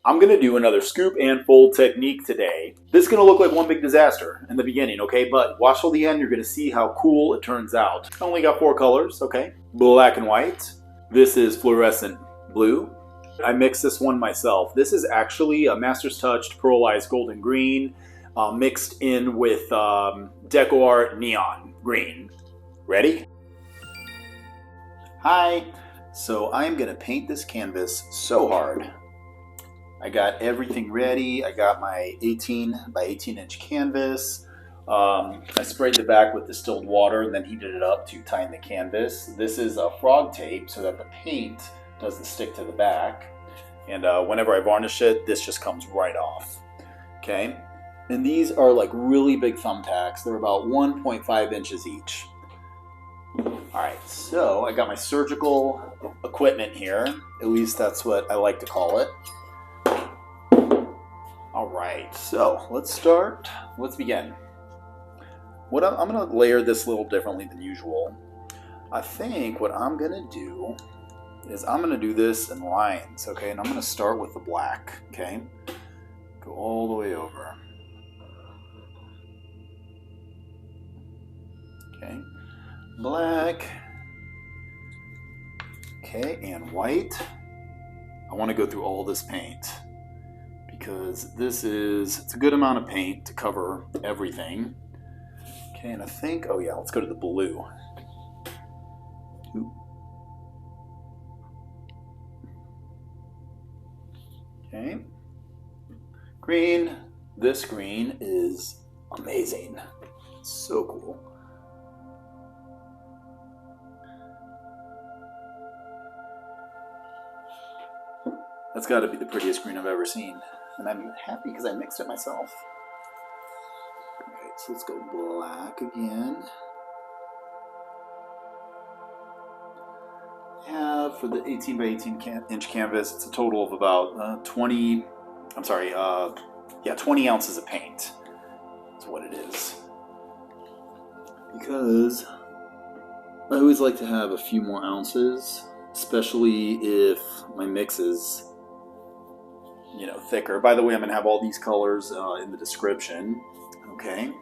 I'm going to do another scoop and fold technique today. This is going to look like one big disaster in the beginning, okay? But watch till the end, you're going to see how cool it turns out. I only got 4 colors, okay? Black and white. This is fluorescent blue. I mixed this one myself. This is actually a Master's Touched pearlized golden green mixed in with decoart neon green. Ready? Hi. So I'm going to paint this canvas so hard. I got everything ready. I got my 18 by 18 inch canvas. I sprayed the back with distilled water and then heated it up to tighten the canvas. This is a frog tape so that the paint doesn't stick to the back. And whenever I varnish it, this just comes right off. Okay. And these are like really big thumbtacks. They're about 1.5 inches each. Alright, so I got my surgical equipment here. At least that's what I like to call it. Alright, so let's start. Let's begin. I'm going to layer this a little differently than usual. I think what I'm going to do is I'm going to do this in lines, okay? And I'm going to start with the black, okay? Go all the way over. Okay. Black. Okay, and white. I want to go through all this paint because it's a good amount of paint to cover everything. Okay, and I think, oh yeah, let's go to the blue. Okay. Green. This green is amazing. It's so cool. That's got to be the prettiest green I've ever seen. And I'm happy because I mixed it myself. Alright, so let's go black again. For the 18 by 18 inch canvas, it's a total of about 20 ounces of paint. That's what it is. Because I always like to have a few more ounces, especially if my mix is thicker. By the way, I'm going to have all these colors in the description. Okay.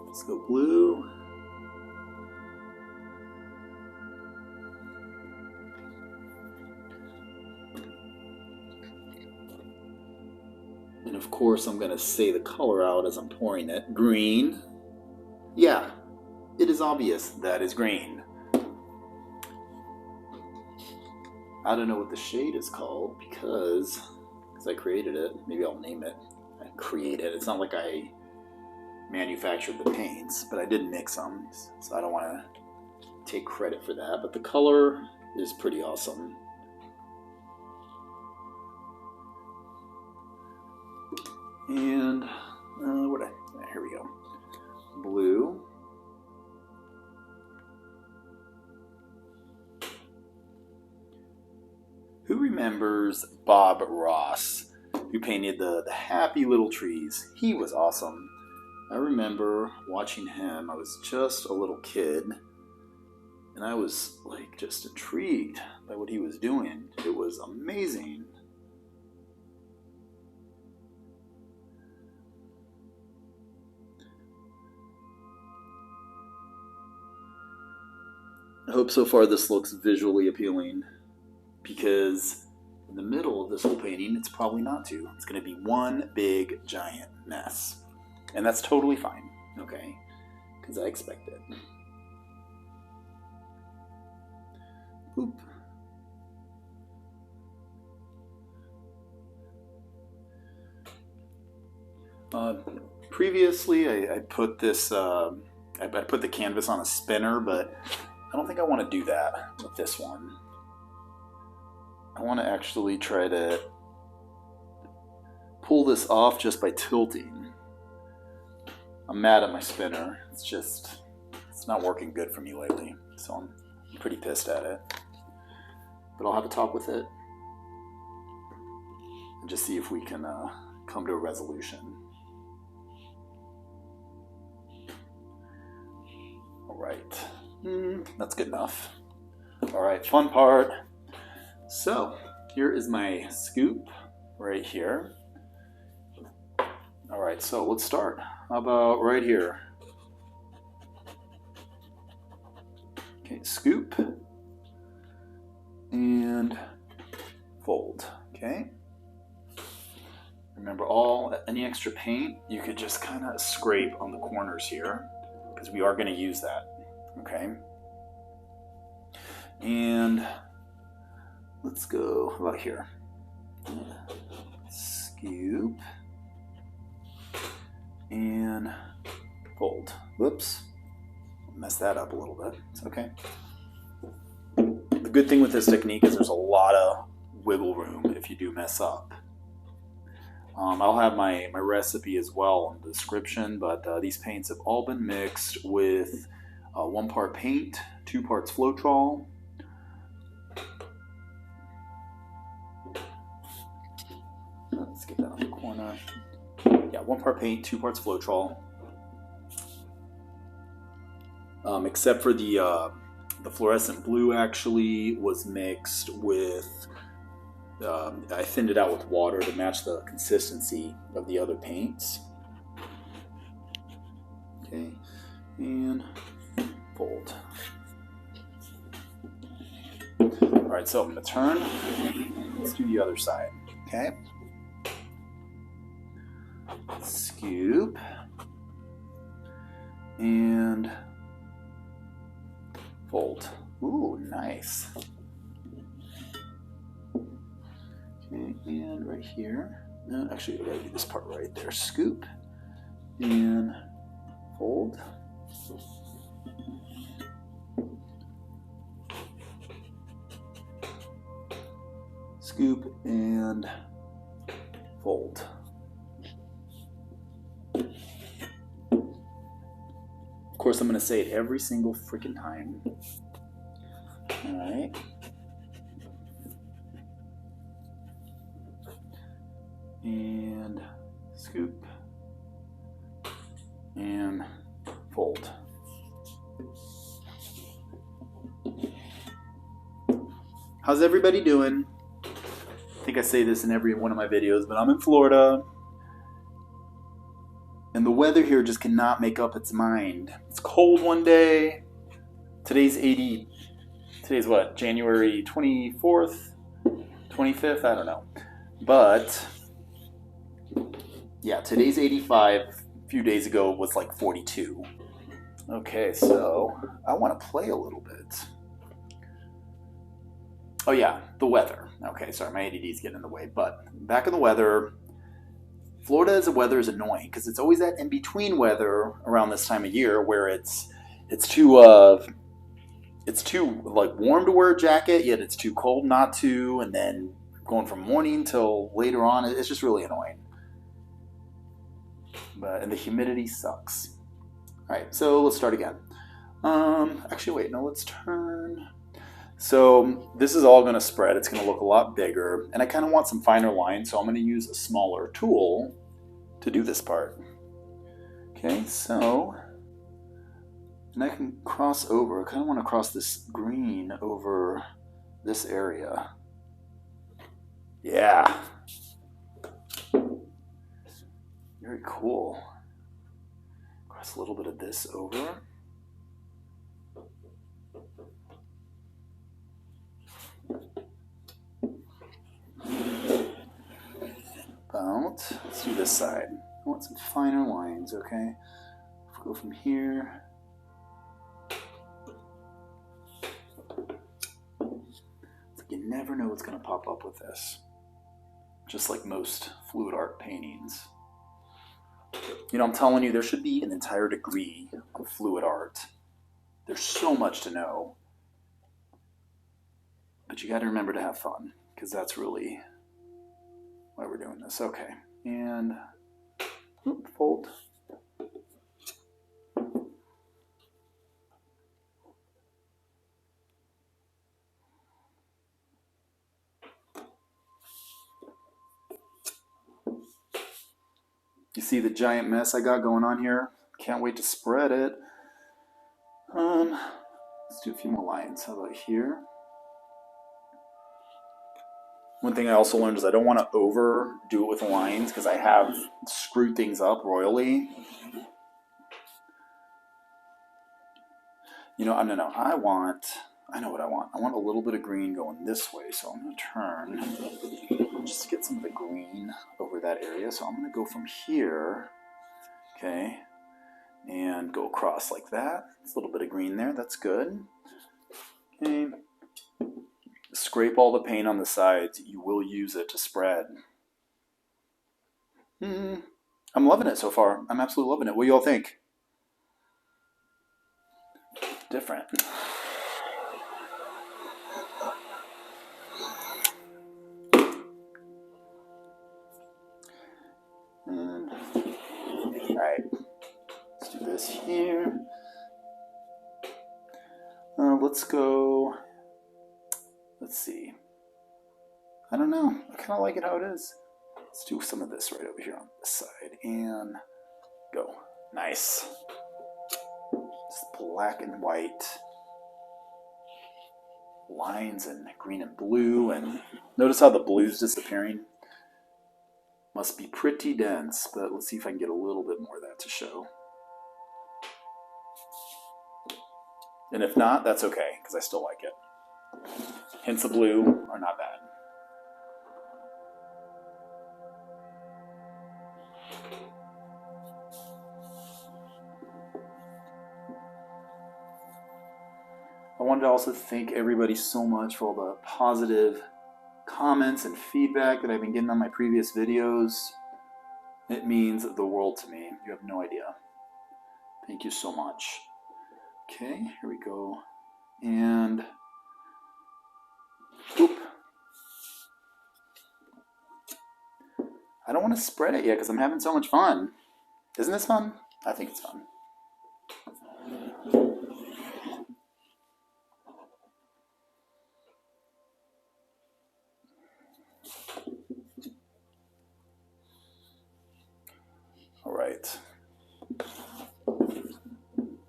Let's go blue. And of course, I'm going to say the color out as I'm pouring it. Green. Yeah, it is obvious that is green. I don't know what the shade is called because I created it. Maybe I'll name it. I created it. It's not like I manufactured the paints, but I did mix them, so I don't want to take credit for that. But the color is pretty awesome. And here we go. Blue. Who remembers Bob Ross, who painted the happy little trees? He was awesome. I remember watching him. I was just a little kid, and I was like just intrigued by what he was doing. It was amazing. I hope so far this looks visually appealing, because in the middle of this whole painting, it's probably not to. It's going to be one big giant mess. And that's totally fine, okay? Because I expect it. Boop. Previously, I put this, I put the canvas on a spinner, but I don't think I want to do that with this one. I want to actually try to pull this off just by tilting. I'm mad at my spinner. It's not working good for me lately, so I'm pretty pissed at it. But I'll have a talk with it and just see if we can come to a resolution. All right, that's good enough. All right, fun part. So here is my scoop right here. All right, so let's start. How about right here? Okay, scoop and fold, okay? Remember, any extra paint, you could just kind of scrape on the corners here because we are going to use that, okay? And let's go, how about here? Scoop and fold. Whoops, mess that up a little bit. It's okay. The good thing with this technique is there's a lot of wiggle room if you do mess up. I'll have my recipe as well in the description, but these paints have all been mixed with 1 part paint, 2 parts Floetrol. Let's get that on the corner. Yeah, 1 part paint, 2 parts Floetrol. Except for the fluorescent blue actually was mixed with, I thinned it out with water to match the consistency of the other paints. Okay, and fold. All right, so I'm gonna turn. Let's do the other side, okay? Scoop and fold. Ooh, nice. Okay, and right here. No, actually, I gotta do this part right there. Scoop and fold. Scoop and fold. Of course, I'm going to say it every single freaking time. All right. And scoop and fold. How's everybody doing? I think I say this in every one of my videos, but I'm in Florida. And the weather here just cannot make up its mind. It's cold one day. Today's what, January 24th, 25th? I don't know. But, yeah, today's 85. A few days ago it was like 42. Okay, so I want to play a little bit. Oh yeah, the weather. Okay, sorry, my ADD's getting in the way. But back in the weather, Florida's weather is annoying because it's always that in-between weather around this time of year where it's too like warm to wear a jacket, yet it's too cold not to, and then going from morning till later on, it's just really annoying. And the humidity sucks. All right, so let's start again. Actually, wait, no, let's turn. So this is all going to spread. It's going to look a lot bigger, and I kind of want some finer lines, so I'm going to use a smaller tool to do this part. Okay, so, and I can cross over. I kind of want to cross this green over this area. Yeah. Very cool. Cross a little bit of this over. Let's do this side. I want some finer lines, okay? Let's go from here. It's like you never know what's going to pop up with this. Just like most fluid art paintings. You know, I'm telling you, there should be an entire degree of fluid art. There's so much to know. But you got to remember to have fun, because that's really why we're doing this. Okay, and fold. You see the giant mess I got going on here? Can't wait to spread it. Let's do a few more lines. How about here? One thing I also learned is I don't want to overdo it with lines because I have screwed things up royally. You know, no, I know what I want. I want a little bit of green going this way, so I'm going to turn, just get some of the green over that area. So I'm going to go from here, okay, and go across like that. It's a little bit of green there, that's good. Okay. Scrape all the paint on the sides. You will use it to spread. I'm loving it so far. I'm absolutely loving it. What do you all think? Different. Alright, let's do this here. Let's go, let's see. I don't know. I kind of like it how it is. Let's do some of this right over here on this side and go. Nice. Just black and white lines and green and blue, and notice how the blue's disappearing. Must be pretty dense, but let's see if I can get a little bit more of that to show. And if not, that's okay, because I still like it. Hints of blue are not bad. I wanted to also thank everybody so much for all the positive comments and feedback that I've been getting on my previous videos. It means the world to me. You have no idea. Thank you so much. Okay, here we go. And whoop. I don't want to spread it yet because I'm having so much fun. Isn't this fun? I think it's fun. All right.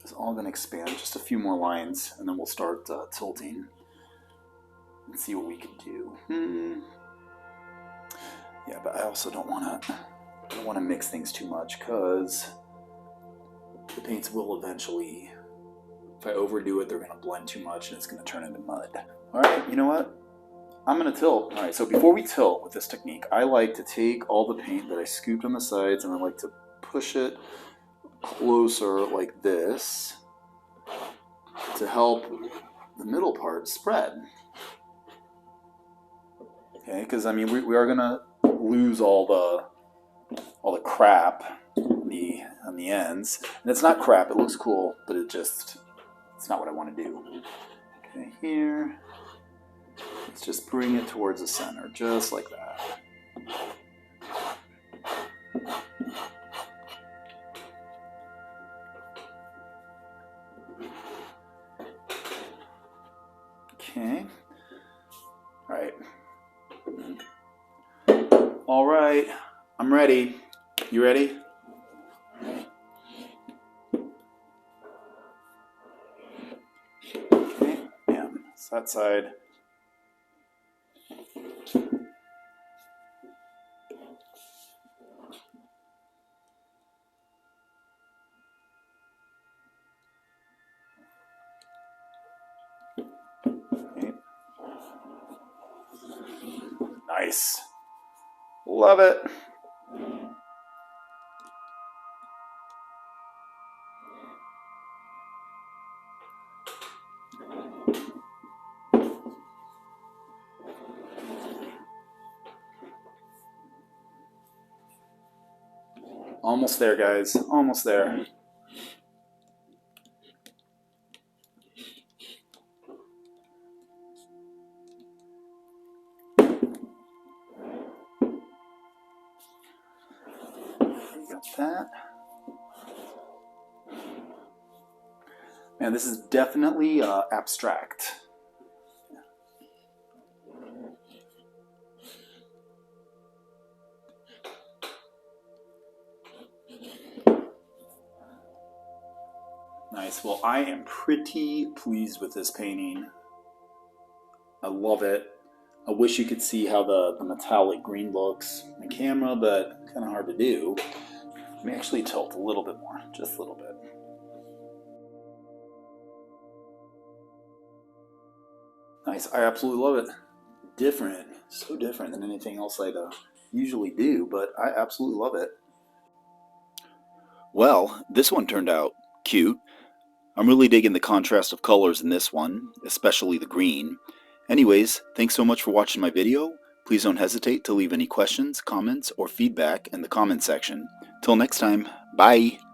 It's all going to expand just a few more lines, and then we'll start tilting and see what we can do. Yeah, but I also don't want to mix things too much because the paints will eventually, if I overdo it, they're going to blend too much and it's going to turn into mud. All right, you know what? I'm going to tilt. All right, so before we tilt with this technique, I like to take all the paint that I scooped on the sides and I like to push it closer like this to help the middle part spread. Okay, because I mean we are going to lose all the crap on the ends. And it's not crap, it looks cool, but it's not what I want to do. Okay, here. Let's just bring it towards the center, just like that. Okay. All right. All right. I'm ready. You ready? Okay. And it's that side. Okay. Nice. Love it. Almost there, guys. Almost there. Got that. Man, this is definitely abstract. Nice. Well, I am pretty pleased with this painting. I love it. I wish you could see how the metallic green looks on camera, but kind of hard to do. Let me actually tilt a little bit more, just a little bit. Nice, I absolutely love it. Different, so different than anything else I usually do, but I absolutely love it. Well, this one turned out cute. I'm really digging the contrast of colors in this one, especially the green. Anyways, thanks so much for watching my video. Please don't hesitate to leave any questions, comments, or feedback in the comment section. Till next time, bye!